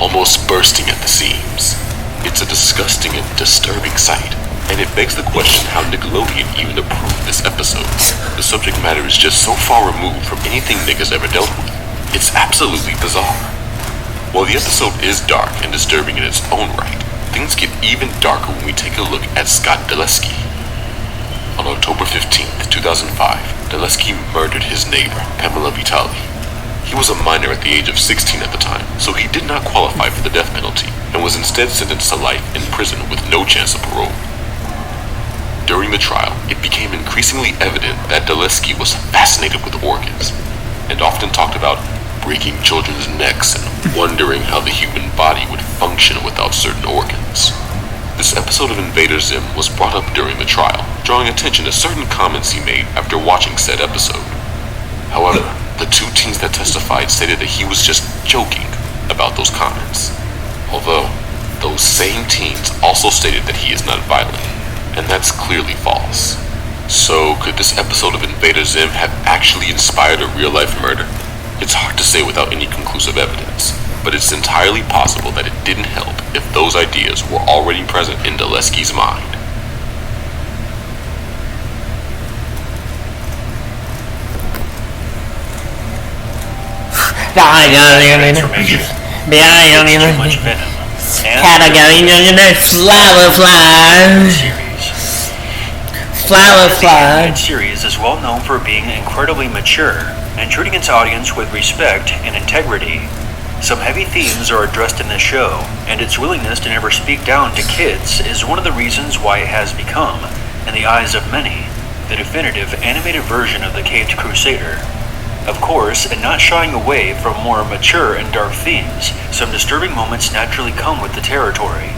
almost bursting at the seams. It's a disgusting and disturbing sight, and it begs the question how Nickelodeon even approved this episode. The subject matter is just so far removed from anything Nick has ever dealt with. It's absolutely bizarre. While the episode is dark and disturbing in its own right, things get even darker when we take a look at Scott Dellesky. On October 15th, 2005, Dellesky murdered his neighbor, Pamela Vitali. He was a minor at the age of 16 at the time, so he did not qualify for the death penalty and was instead sentenced to life in prison with no chance of parole. During the trial, it became increasingly evident that Dellesky was fascinated with organs and often talked about breaking children's necks and wondering how the human body would function without certain organs. This episode of Invader Zim was brought up during the trial, drawing attention to certain comments he made after watching said episode. However, the two teens that testified stated that he was just joking about those comments. Although, those same teens also stated that he is not violent, and that's clearly false. So, could this episode of Invader Zim have actually inspired a real-life murder? It's hard to say without any conclusive evidence, but it's entirely possible that it didn't help if those ideas were already present in Dellesky's mind. Flower Fly series is well known for being incredibly mature and treating its audience with respect and integrity. Some heavy themes are addressed in the show, and its willingness to never speak down to kids is one of the reasons why it has become, in the eyes of many, the definitive animated version of the Caped Crusader. Of course, in not shying away from more mature and dark themes, some disturbing moments naturally come with the territory.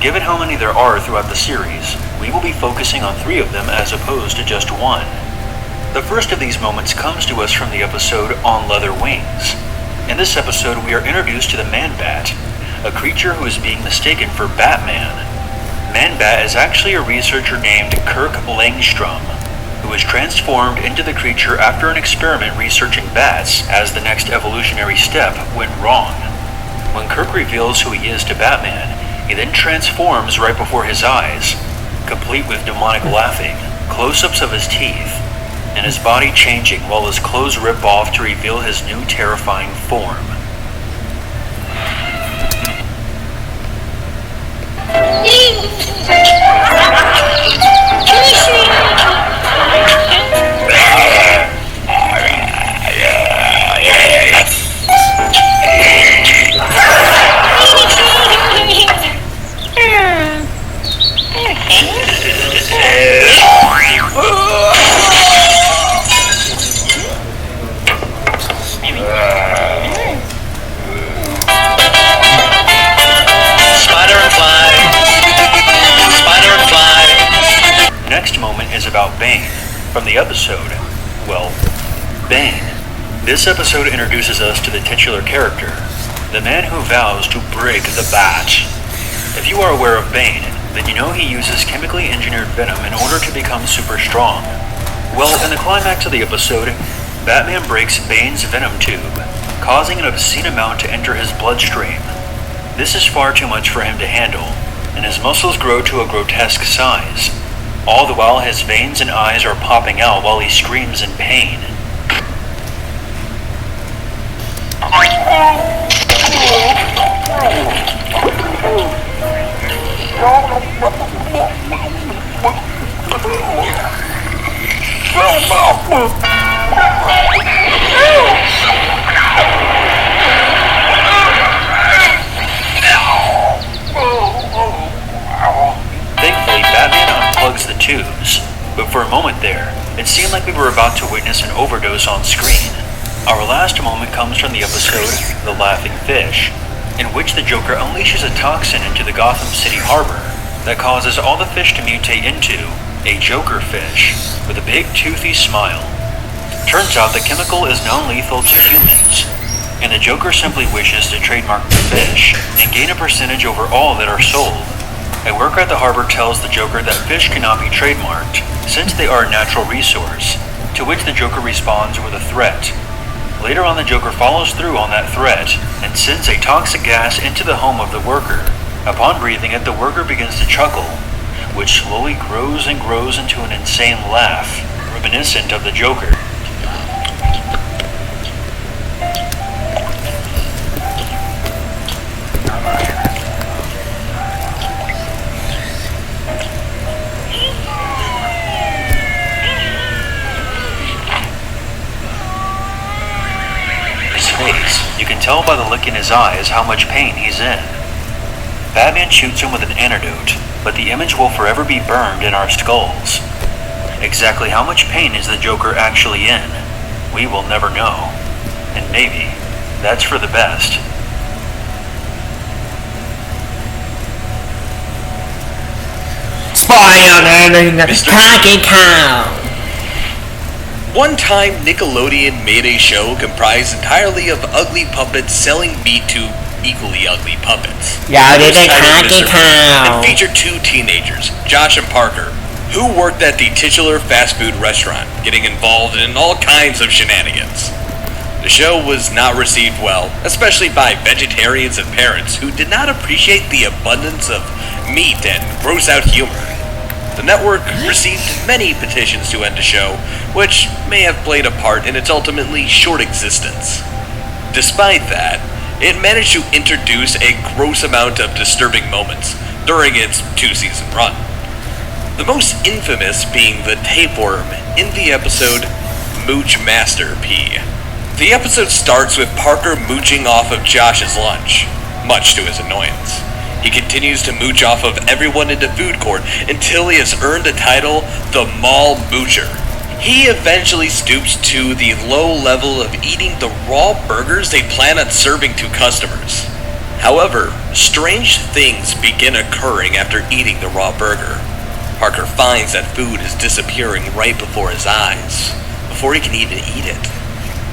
Given how many there are throughout the series, we will be focusing on 3 of them as opposed to just 1. The first of these moments comes to us from the episode On Leather Wings. In this episode, we are introduced to the Man-Bat, a creature who is being mistaken for Batman. Man-Bat is actually a researcher named Kirk Langstrom, who was transformed into the creature after an experiment researching bats as the next evolutionary step went wrong. When Kirk reveals who he is to Batman, he then transforms right before his eyes, complete with demonic laughing, close-ups of his teeth, and his body changing while his clothes rip off to reveal his new terrifying form. Next moment is about Bane, from the episode, Bane. This episode introduces us to the titular character, the man who vows to break the bat. If you are aware of Bane, then you know he uses chemically engineered venom in order to become super strong. Well, in the climax of the episode, Batman breaks Bane's venom tube, causing an obscene amount to enter his bloodstream. This is far too much for him to handle, and his muscles grow to a grotesque size. All the while, his veins and eyes are popping out while he screams in pain. Thankfully, Batman unplugs the tubes, but for a moment there, it seemed like we were about to witness an overdose on screen. Our last moment comes from the episode The Laughing Fish, in which the Joker unleashes a toxin into the Gotham City harbor that causes all the fish to mutate into a Joker fish with a big toothy smile. Turns out the chemical is non-lethal to humans, and the Joker simply wishes to trademark the fish and gain a percentage over all that are sold. A worker at the harbor tells the Joker that fish cannot be trademarked, since they are a natural resource, to which the Joker responds with a threat. Later on, the Joker follows through on that threat and sends a toxic gas into the home of the worker. Upon breathing it, the worker begins to chuckle, which slowly grows and grows into an insane laugh, reminiscent of the Joker. You can tell by the look in his eyes how much pain he's in. Batman shoots him with an antidote, but the image will forever be burned in our skulls. Exactly how much pain is the Joker actually in? We will never know. And maybe that's for the best. Spoiled Cocky Cow. One time, Nickelodeon made a show comprised entirely of ugly puppets selling meat to equally ugly puppets. Yeah, It was they titled Cocky Mr. Cow. and featured two teenagers, Josh and Parker, who worked at the titular fast food restaurant, getting involved in all kinds of shenanigans. The show was not received well, especially by vegetarians and parents who did not appreciate the abundance of meat and gross-out humor. The network received many petitions to end the show, which may have played a part in its ultimately short existence. Despite that, it managed to introduce a gross amount of disturbing moments during its two-season run. The most infamous being the tapeworm in the episode Mooch Master P. The episode starts with Parker mooching off of Josh's lunch, much to his annoyance. He continues to mooch off of everyone in the food court until he has earned the title the Mall Moocher. He eventually stoops to the low level of eating the raw burgers they plan on serving to customers. However, strange things begin occurring after eating the raw burger. Parker finds that food is disappearing right before his eyes, before he can even eat it.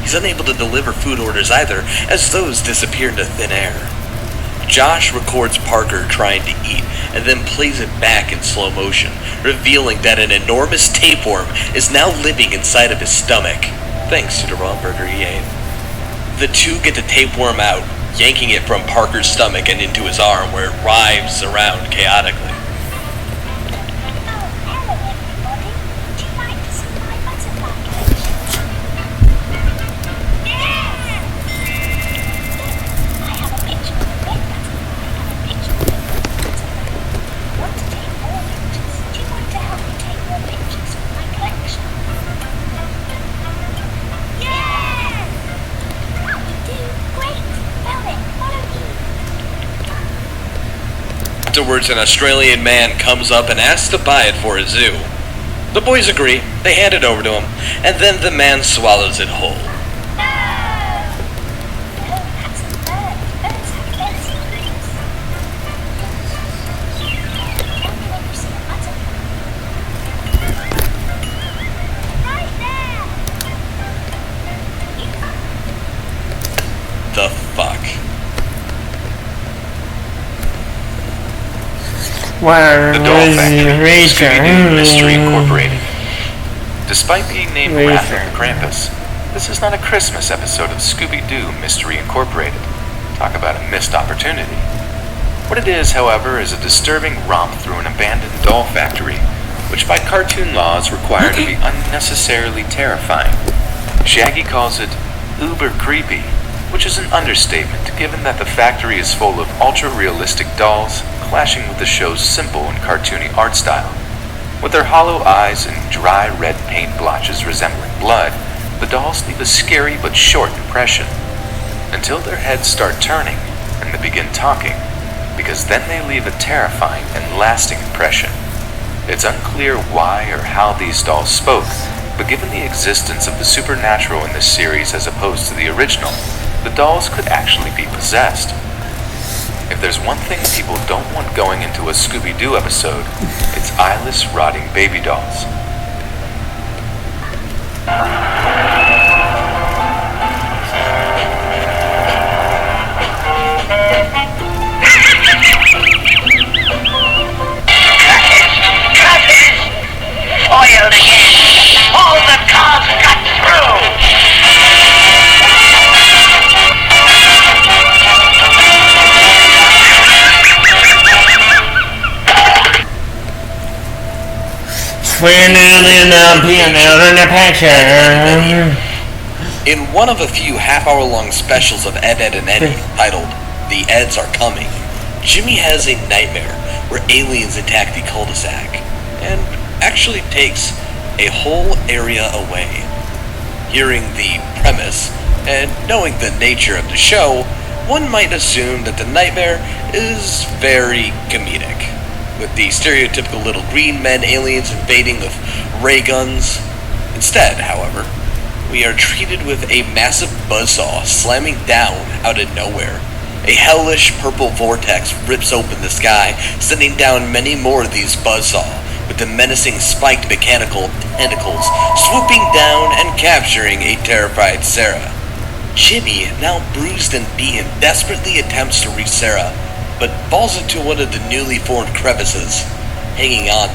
He's unable to deliver food orders either, as those disappear into thin air. Josh records Parker trying to eat and then plays it back in slow motion, revealing that an enormous tapeworm is now living inside of his stomach, thanks to the raw burger he ate. The two get the tapeworm out, yanking it from Parker's stomach and into his arm, where it writhes around chaotically. Afterwards, an Australian man comes up and asks to buy it for his zoo. The boys agree, they hand it over to him, and then the man swallows it whole. The fuck? The Doll Factory, Scooby-Doo Mystery Incorporated. Despite being named Wrath of the Krampus, this is not a Christmas episode of Scooby-Doo Mystery Incorporated. Talk about a missed opportunity. What it is, however, is a disturbing romp through an abandoned doll factory, which by cartoon laws require to be unnecessarily terrifying. Shaggy calls it uber creepy, which is an understatement given that the factory is full of ultra-realistic dolls clashing with the show's simple and cartoony art style. With their hollow eyes and dry red paint blotches resembling blood, the dolls leave a scary but short impression, until their heads start turning and they begin talking, because then they leave a terrifying and lasting impression. It's unclear why or how these dolls spoke, but given the existence of the supernatural in this series as opposed to the original, the dolls could actually be possessed. If there's one thing people don't want going into a Scooby-Doo episode, it's eyeless, rotting baby dolls. Foiled again! All the cards cut through! We're nearly enough pianos in the picture. In one of a few half-hour-long specials of Ed, Edd and Eddy, titled The Eds Are Coming, Jimmy has a nightmare where aliens attack the cul-de-sac, and actually takes a whole area away. Hearing the premise, and knowing the nature of the show, one might assume that the nightmare is very comedic, with the stereotypical little green men aliens invading with ray guns. Instead, however, we are treated with a massive buzzsaw slamming down out of nowhere. A hellish purple vortex rips open the sky, sending down many more of these buzzsaw, with the menacing spiked mechanical tentacles swooping down and capturing a terrified Sarah. Jimmy, now bruised and beaten, desperately attempts to reach Sarah, but falls into one of the newly formed crevices, hanging on